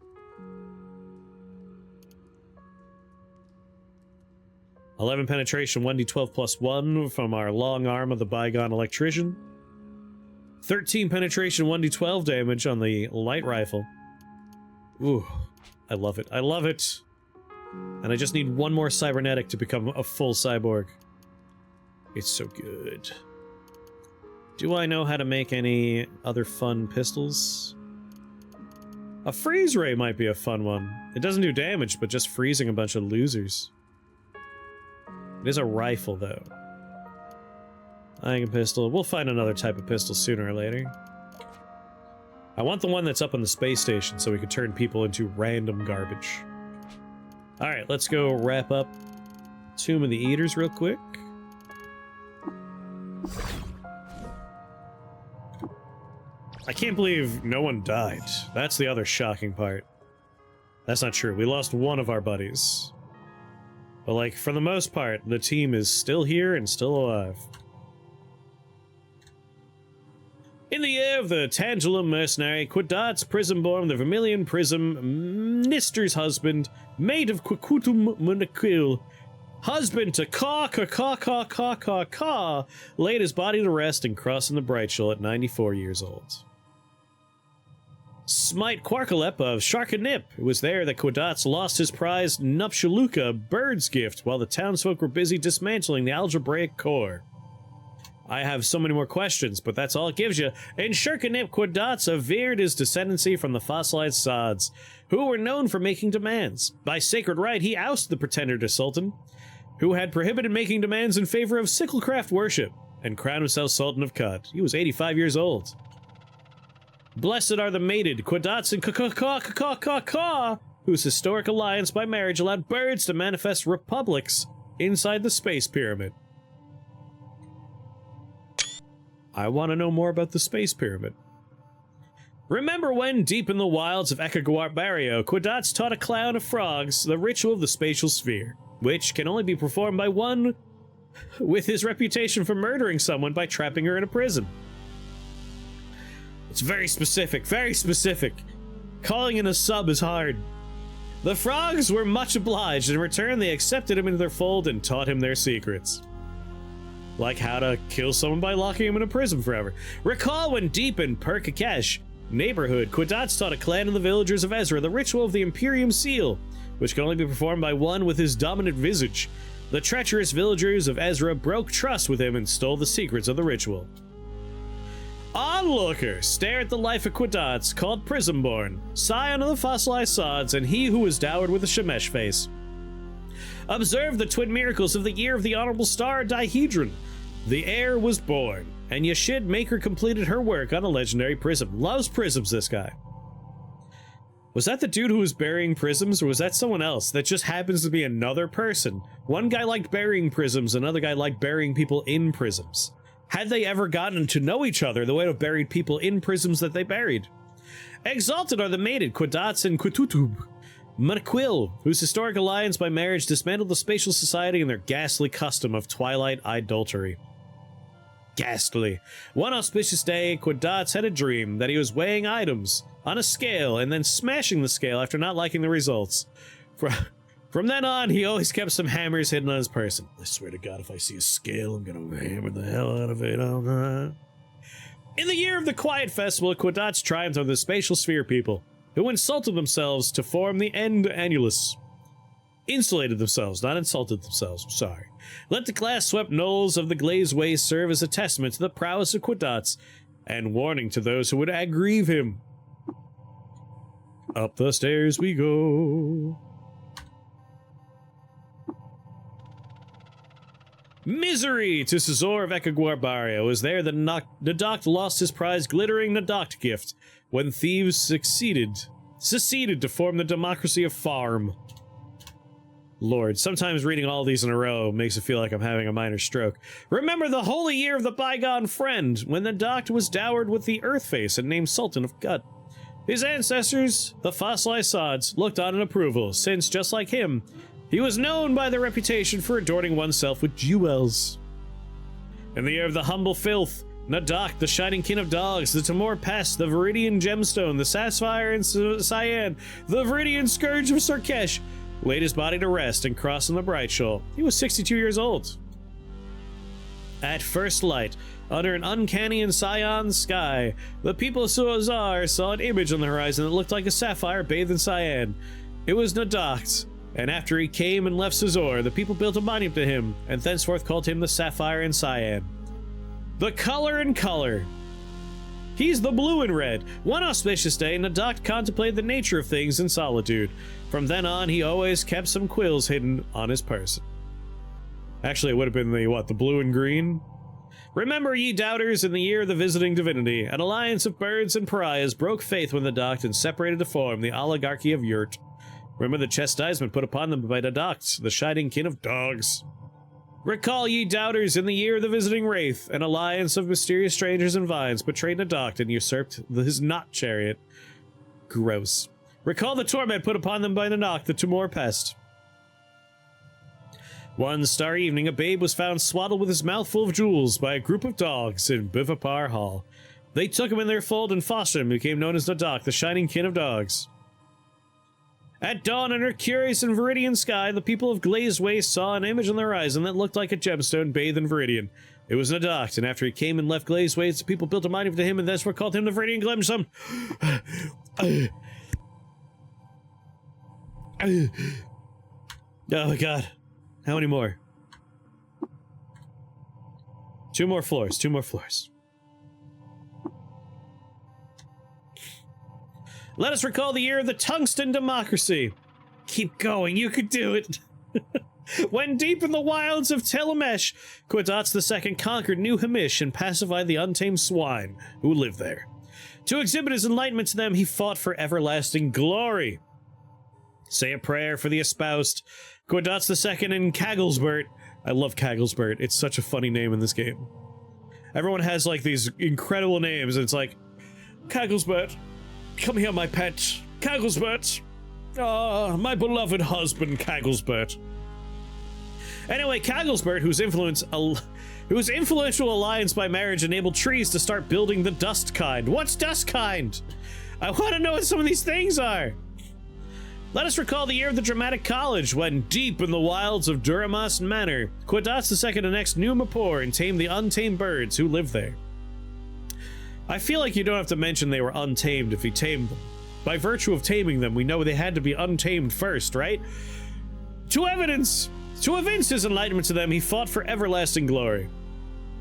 (11 penetration, 1d12 plus 1 from our long arm of the bygone electrician. 13 penetration, 1d12 damage on the light rifle. Ooh, I love it. I love it! And I just need 1 more cybernetic to become a full cyborg. It's so good. Do I know how to make any other fun pistols? A freeze ray might be a fun one. It doesn't do damage, but just freezing a bunch of losers. It is a rifle, though. Eigen pistol. We'll find another type of pistol sooner or later. I want the one that's up on the space station so we can turn people into random garbage. Alright, let's go wrap up Tomb of the Eaters real quick. I can't believe no one died. That's the other shocking part. That's not true. We lost one of our buddies. But, like, for the most part, the team is still here and still alive. In the air of the Tangulum mercenary, Quadat's Prismborn, the Vermilion Prism, Nister's husband, mate of Quicutum Munakil, husband to Caw, laid his body to rest and crossing the Brightshell at 94 years old. Smite Quarkalep of Sharkanip. It was there that Quadat's lost his prized Nuptialuka bird's gift while the townsfolk were busy dismantling the algebraic core. I have so many more questions, but that's all it gives you. In Sharkanip, Quadat's averred his descendancy from the fossilized sods, who were known for making demands. By sacred right, he ousted the pretender to Sultan. who had prohibited making demands in favor of sicklecraft worship, and crowned himself Sultan of Kut. He was 85 years old. Blessed are the mated Quadatz and Ka, whose historic alliance by marriage allowed birds to manifest republics inside the space pyramid. I want to know more about the space pyramid. Remember when, deep in the wilds of Ekaguar Barrio, Quadatz taught a clown of frogs the ritual of the spatial sphere, which can only be performed by one with his reputation for murdering someone by trapping her in a prison. It's very specific, very specific. Calling in a sub is hard. The frogs were much obliged. In return, they accepted him into their fold and taught him their secrets. Like how to kill someone by locking him in a prison forever. Recall when deep in Perkakesh neighborhood, Quadatz taught a clan of the villagers of Ezra the ritual of the Imperium Seal, which can only be performed by one with his dominant visage. The treacherous villagers of Ezra broke trust with him and stole the secrets of the ritual. Onlookers stare at the life of Quadatz, called Prismborn, scion of the fossilized sods, and he who was dowered with a Shemesh face. Observe the twin miracles of the year of the Honorable Star Dihedron. The heir was born, and Yashid Maker completed her work on a legendary prism. Loves prisms, this guy. Was that the dude who was burying prisms, or was that someone else that just happens to be another person? One guy liked burying prisms, another guy liked burying people in prisms. Had they ever gotten to know each other, they would have buried people in prisms that they buried. Exalted are the mated Quadatz and Quitutub, Manquil, whose historic alliance by marriage dismantled the spatial society and their ghastly custom of twilight idolatry. Ghastly. One auspicious day, Quadatz had a dream that he was weighing items on a scale and then smashing the scale after not liking the results. From then on, he always kept some hammers hidden on his person. I swear to God, if I see a scale, I'm gonna hammer the hell out of it all night. In the year of the Quiet Festival, Quadatz triumphed over the spatial sphere people, who insulted themselves to form the End Annulus. Insulated themselves, not insulted themselves, sorry. Let the glass-swept knolls of the glazed waste serve as a testament to the prowess of Quadatz, and warning to those who would aggrieve him. Up the stairs we go. Misery to Cesar of Ekaguar Barrio. Was there the DOGG lost his prize glittering DOGG gift when thieves seceded to form the democracy of Farm. Lord, sometimes reading all these in a row makes it feel like I'm having a minor stroke. Remember the holy year of the bygone friend, when the DOGG was dowered with the Earth Face and named Sultan of Kut. His ancestors, the fossilized sods, looked on in approval, since, just like him, he was known by their reputation for adorning oneself with jewels. In the year of the humble filth, DOGG, the shining kin of dogs, the Timor Pest, the Viridian Gemstone, the Sapphire and Cyan, the Viridian Scourge of Sarkesh, laid his body to rest and crossed on the Bright Shoal. He was 62 years old. At first light, under an uncanny and cyan sky, the people of Suazar saw an image on the horizon that looked like a sapphire bathed in cyan. It was DOGG's, and after he came and left Cesar, the people built a monument to him, and thenceforth called him the Sapphire and Cyan. The color and color. He's the blue and red. One auspicious day, DOGG contemplated the nature of things in solitude. From then on, he always kept some quills hidden on his person. Actually, it would have been the blue and green? Remember, ye doubters, in the year of the visiting divinity, an alliance of birds and pariahs broke faith with DOGG and separated to form the oligarchy of Yurt. Remember the chastisement put upon them by DOGG, the shining kin of dogs. Recall, ye doubters, in the year of the visiting wraith, an alliance of mysterious strangers and vines betrayed DOGG and usurped his knot chariot. Gross. Recall the torment put upon them by DOGG, the Timor Pest. One starry evening, a babe was found swaddled with his mouth full of jewels by a group of dogs in Bivapar Hall. They took him in their fold and fostered him, and became known as DOGG, the shining kin of dogs. At dawn, under a curious and viridian sky, the people of Glazed Waste saw an image on the horizon that looked like a gemstone bathed in viridian. It was DOGG, and after he came and left Glazed Waste, the people built a monument to him, and thenceforth called him the Viridian Glemsome. Oh my god. How many more? 2 more floors, 2 more floors. Let us recall the year of the tungsten democracy. Keep going, you could do it. When deep in the wilds of Telemesh, Quadots II conquered New Hamish and pacified the untamed swine who lived there. To exhibit his enlightenment to them, he fought for everlasting glory. Say a prayer for the espoused, Quadots II and Kagglesbert. I love Kagglesbert. It's such a funny name in this game. Everyone has, like, these incredible names, and it's like, Kagglesbert, come here, my pet. Kagglesbert. Ah, my beloved husband, Kagglesbert. Anyway, Kagglesbert, whose influential alliance by marriage enabled trees to start building the dust kind. What's dust kind? I want to know what some of these things are. Let us recall the year of the dramatic college, when, deep in the wilds of Duramas Manor, Quadots II annexed New Mapor and tamed the untamed birds who lived there. I feel like you don't have to mention they were untamed if he tamed them. By virtue of taming them, we know they had to be untamed first, right? To evince his enlightenment to them, he fought for everlasting glory.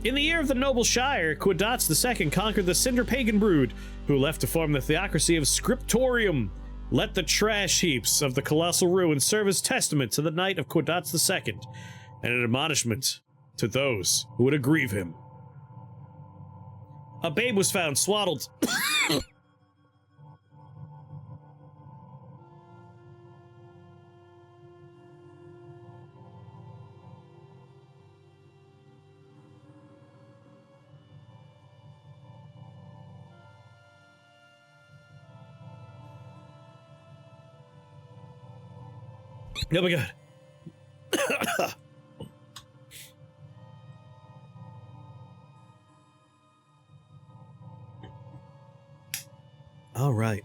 In the year of the Noble Shire, Quadots II conquered the Cinder Pagan brood, who left to form the theocracy of Scriptorium. Let the trash heaps of the colossal ruin serve as testament to the night of Quadots II, and an admonishment to those who would aggrieve him. A babe was found swaddled. Oh my god. All right.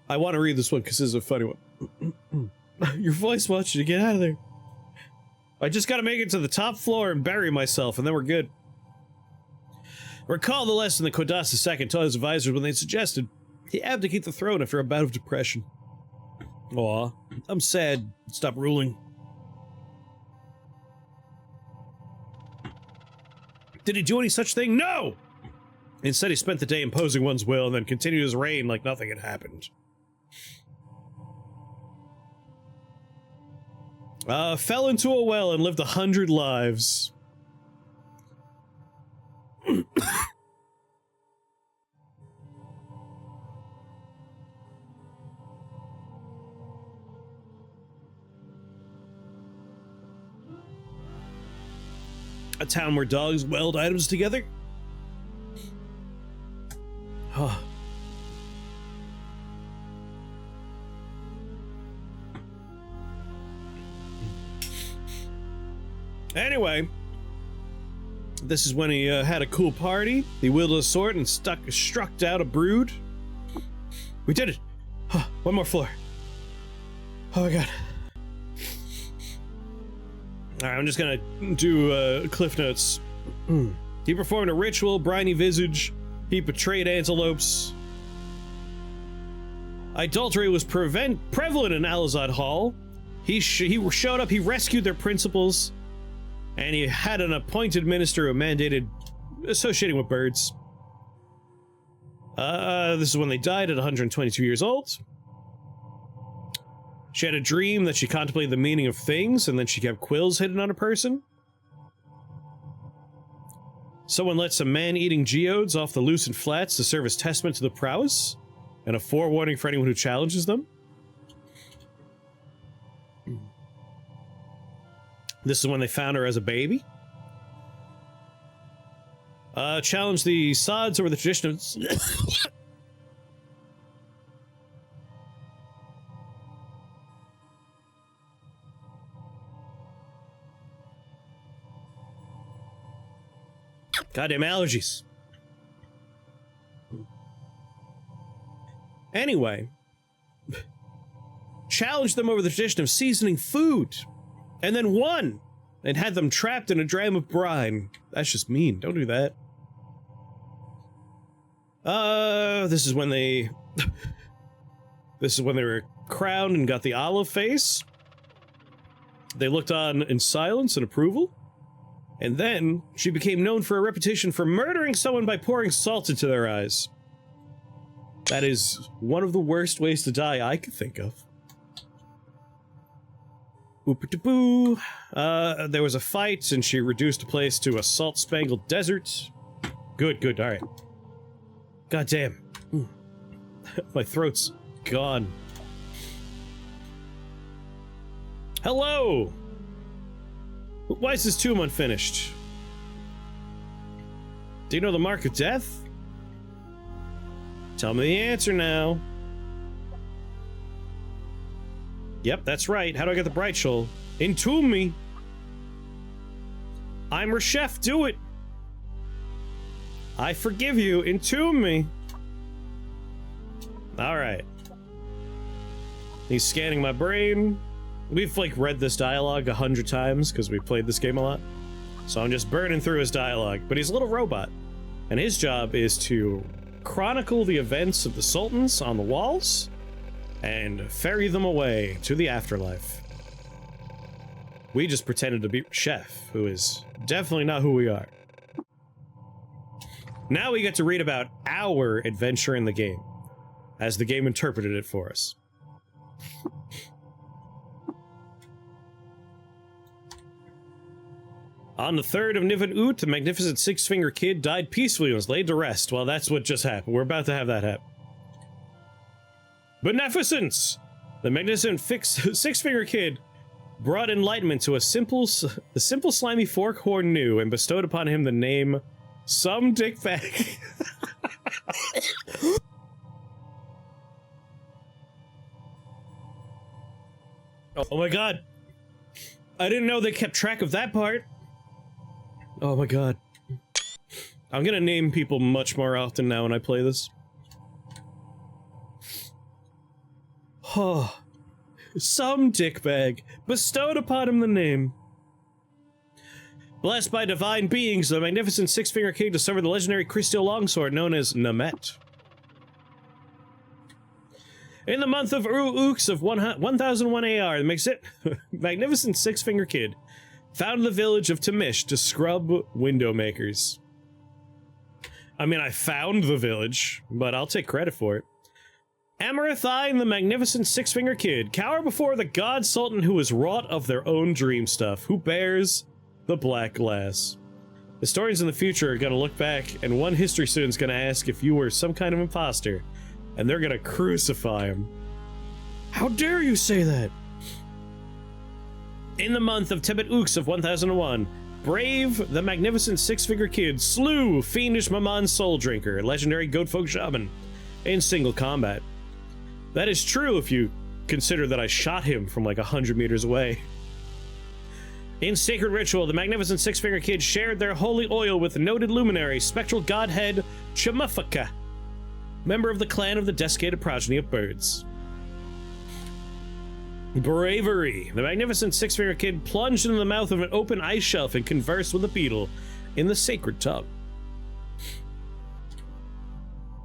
I want to read this one because this is a funny one. Your voice wants you to get out of there. I just got to make it to the top floor and bury myself, and then we're good. Recall the lesson that Quadots II taught his advisors when they suggested he abdicate the throne after a bout of depression. Aw, I'm sad. Stop ruling. Did he do any such thing? No! Instead, he spent the day imposing one's will and then continued his reign like nothing had happened. Fell into a well and lived 100 lives. A town where dogs weld items together? Huh. Anyway, this is when he had a cool party. He wielded a sword and struck out a brood. We did it! Huh, one more floor. Oh my god. Alright, I'm just gonna do cliff notes. He performed a ritual, briny visage. He betrayed antelopes. Adultery was prevalent in Alizad Hall. He showed up, he rescued their principals, and he had an appointed minister who mandated associating with birds. This is when they died at 122 years old. She had a dream that she contemplated the meaning of things, and then she kept quills hidden on a person. Someone let some man-eating geodes off the loosened flats to serve as testament to the prowess, and a forewarning for anyone who challenges them. This is when they found her as a baby. Challenged the sods over the tradition of... Goddamn allergies. Anyway, challenged them over the tradition of seasoning food, and then won, and had them trapped in a dram of brine. That's just mean. Don't do that. This is when they... this is when they were crowned and got the olive face. They looked on in silence and approval. And then, she became known for a reputation for murdering someone by pouring salt into their eyes. That is one of the worst ways to die I could think of. Oop-a-da-boo. There was a fight, and she reduced the place to a salt-spangled desert. Good, good, alright. God damn. My throat's gone. Hello! Why is this tomb unfinished? Do you know the mark of death? Tell me the answer now. Yep, that's right. How do I get the bright shoal? Entomb me. I'm her chef. Do it. I forgive you. Entomb me. All right. He's scanning my brain. We've like read this dialogue 100 times because we played this game a lot. So I'm just burning through his dialogue. But he's a little robot, and his job is to chronicle the events of the sultans on the walls and ferry them away to the afterlife. We just pretended to be Chef, who is definitely not who we are. Now we get to read about our adventure in the game, as the game interpreted it for us. On the 3rd of Niven Ut, the magnificent Six-Finger Kid died peacefully and was laid to rest. Well, that's what just happened. We're about to have that happen. Beneficence! The magnificent Six-Finger Kid brought enlightenment to the simple slimy fork-horn new and bestowed upon him the name Some Dickbag. Oh my god. I didn't know they kept track of that part. Oh my god. I'm gonna name people much more often now when I play this. Oh. Some dickbag bestowed upon him the name. Blessed by divine beings, the magnificent Six-Finger King discovered the legendary crystal longsword known as Namet. In the month of Ooks of 1001 AR, the magnificent Six-Finger Kid founded the village of Tamish to scrub window makers. I mean, I found the village, but I'll take credit for it. Amarathai and the magnificent Six-Finger Kid cower before the god sultan who is wrought of their own dream stuff, who bears the black glass. Historians in the future are gonna look back, and one history student's gonna ask if you were some kind of imposter, and they're gonna crucify him. How dare you say that? In the month of Tebet Ooks of 1001, Brave, the magnificent Six-Finger Kid, slew fiendish Maman Soul Drinker, legendary goatfolk shaman, in single combat. That is true if you consider that I shot him from like 100 meters away. In sacred ritual, the magnificent Six-Finger Kid shared their holy oil with the noted luminary, spectral godhead Chamufaka, member of the clan of the desiccated progeny of birds. Bravery. The magnificent Six-Finger Kid plunged into the mouth of an open ice shelf and conversed with a beetle in the sacred tongue.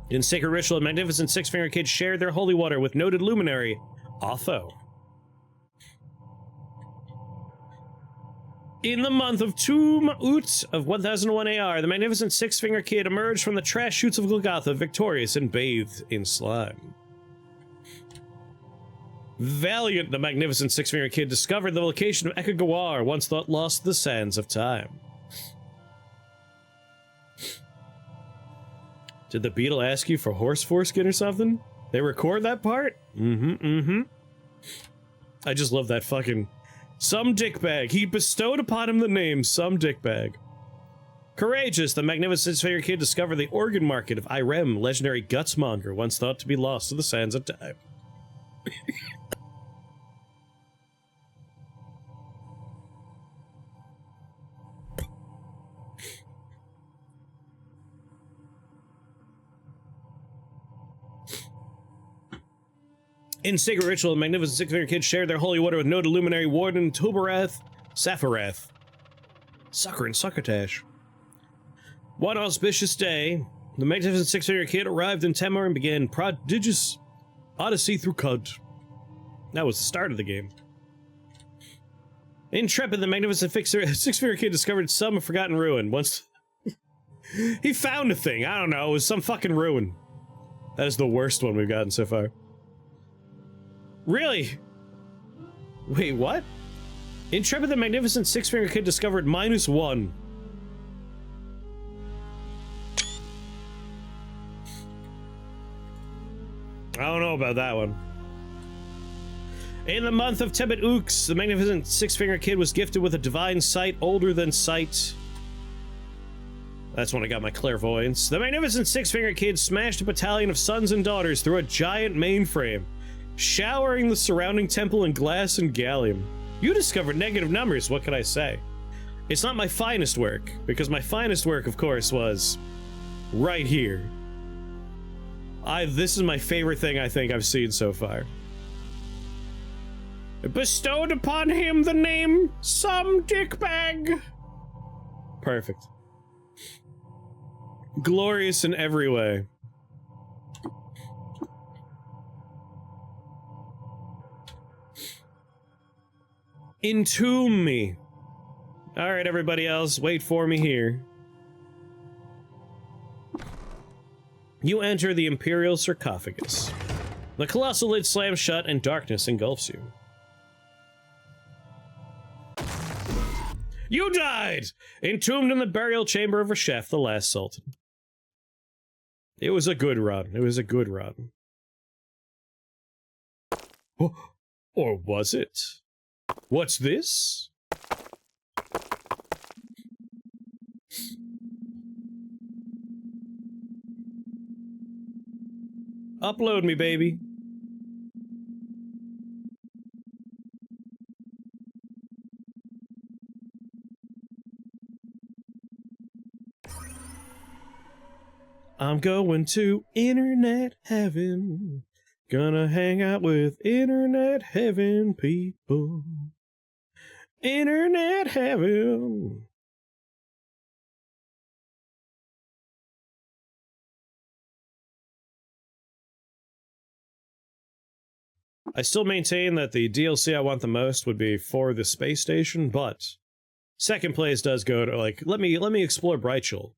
In sacred ritual, the magnificent Six-Finger Kid shared their holy water with noted luminary Otho. In the month of Tum Ut of 1001 AR, the magnificent Six-Finger Kid emerged from the trash chutes of Golgotha victorious and bathed in slime. Valiant, the magnificent Six-Finger Kid discovered the location of Ekagawar, once thought lost to the sands of time. Did the beetle ask you for horse foreskin or something? They record that part? I just love that fucking... Some dickbag. He bestowed upon him the name Some Dickbag. Courageous, the magnificent Six-Finger Kid discovered the organ market of Irem, legendary gutsmonger, once thought to be lost to the sands of time. In sacred ritual, the magnificent Six-Finger Kid shared their holy water with noted luminary warden Tobarath Saphirath. Sucker and Succotash. One auspicious day, the magnificent Six-Finger Kid arrived in Temur and began prodigious odyssey through Cud. That was the start of the game. Intrepid, the magnificent Six-Finger Kid discovered some forgotten ruin. Once he found a thing, I don't know, it was some fucking ruin. That is the worst one we've gotten so far. Really? Wait, what? Intrepid the Magnificent Six-Finger Kid discovered -1. I don't know about that one. In the month of Tebet Ooks, the Magnificent Six-Finger Kid was gifted with a divine sight older than sight. That's when I got my clairvoyance. The Magnificent Six-Finger Kid smashed a battalion of sons and daughters through a giant mainframe, showering the surrounding temple in glass and gallium. You discovered negative numbers, what can I say? It's not my finest work, because my finest work, of course, was right here. This is my favorite thing I think I've seen so far. Bestowed upon him the name Some Dickbag. Perfect. Glorious in every way. Entomb me. Alright, everybody else, wait for me here. You enter the Imperial Sarcophagus. The colossal lid slams shut and darkness engulfs you. You died! Entombed in the burial chamber of Reshef, the last Sultan. It was a good run. It was a good run. Or was it? What's this? Upload me, baby. I'm going to internet heaven. Gonna hang out with internet heaven people. Internet heaven. I still maintain that the DLC I want the most would be for the space station, but second place does go to, like, let me explore Brightshell.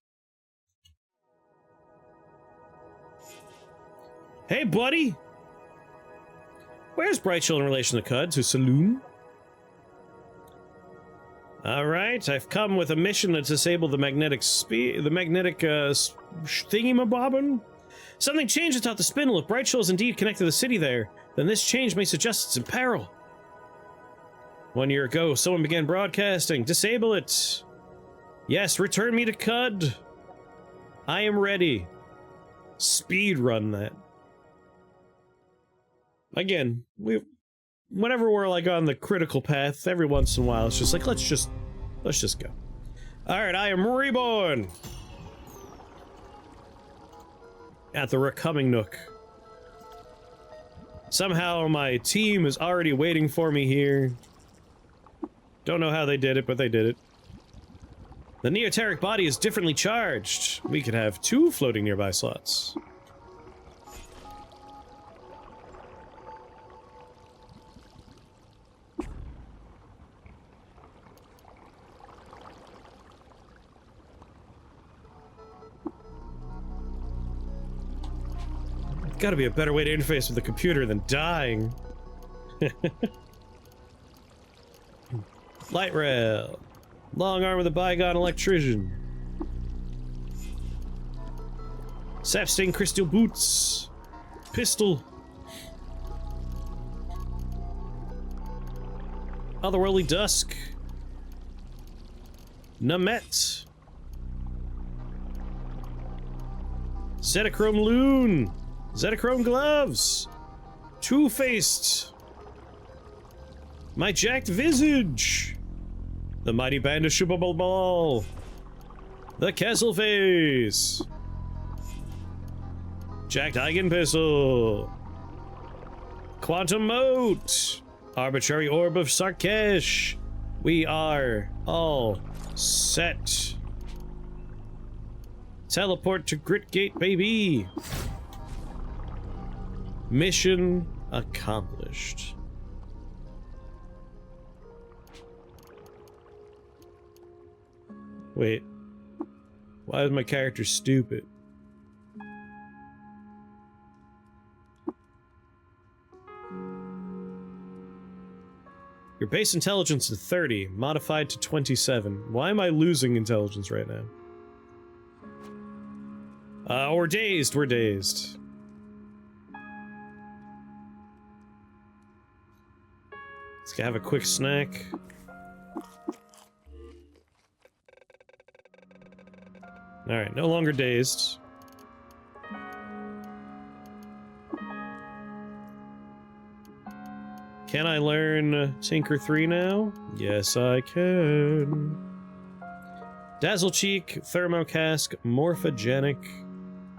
Hey, buddy! Where's Brightshell in relation to Cud? To Saloon? Alright, I've come with a mission to disable the magnetic thingy-mabobbin. Something changed atop the spindle. If Brightshell is indeed connected to the city there, then this change may suggest it's in peril. 1 year ago, someone began broadcasting. Disable it. Yes, return me to Cud. I am ready. Speed run that. Again, whenever we're like on the critical path, every once in a while, it's just like, let's just go. Alright, I am reborn! At the Recoming Nook. Somehow my team is already waiting for me here. Don't know how they did it, but they did it. The neoteric body is differently charged. We could have 2 floating nearby slots. Gotta be a better way to interface with the computer than dying. Light rail. Long arm of the bygone electrician. Sapstain crystal boots. Pistol. Otherworldly dusk. Namet. Zetachrome loon. Zetachrome gloves! Two-faced! My jacked visage! The mighty band of Shubable Ball! The Castle face! Jacked Eigen pistol! Quantum moat! Arbitrary orb of Sarkesh! We are all set! Teleport to Gritgate, baby! Mission accomplished. Wait. Why is my character stupid? Your Your base intelligence is 30, modified to 27. Why am I losing intelligence right now? We're dazed, we're dazed. Let's have a quick snack. Alright, no longer dazed. Can I learn Tinker 3 now? Yes, I can. Dazzle Cheek, Thermocask, Morphogenic.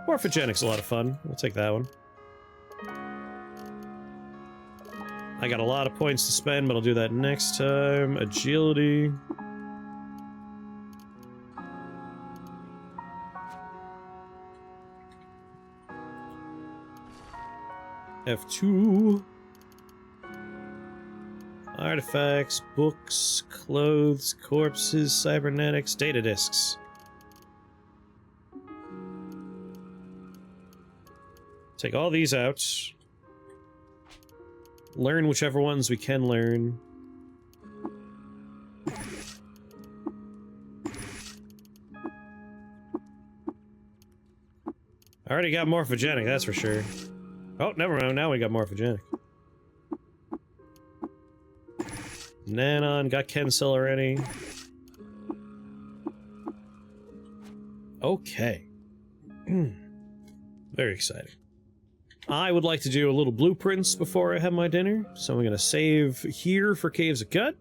Morphogenic's a lot of fun. We'll take that one. I got a lot of points to spend, but I'll do that next time. Agility. F2. Artifacts, books, clothes, corpses, cybernetics, data disks. Take all these out. Learn whichever ones we can learn. I already got morphogenic, that's for sure. Oh, never mind, now we got morphogenic. Nanon, got Kensil already. Okay. Very exciting. I would like to do a little blueprints before I have my dinner, so I'm gonna save here for Caves of Cut.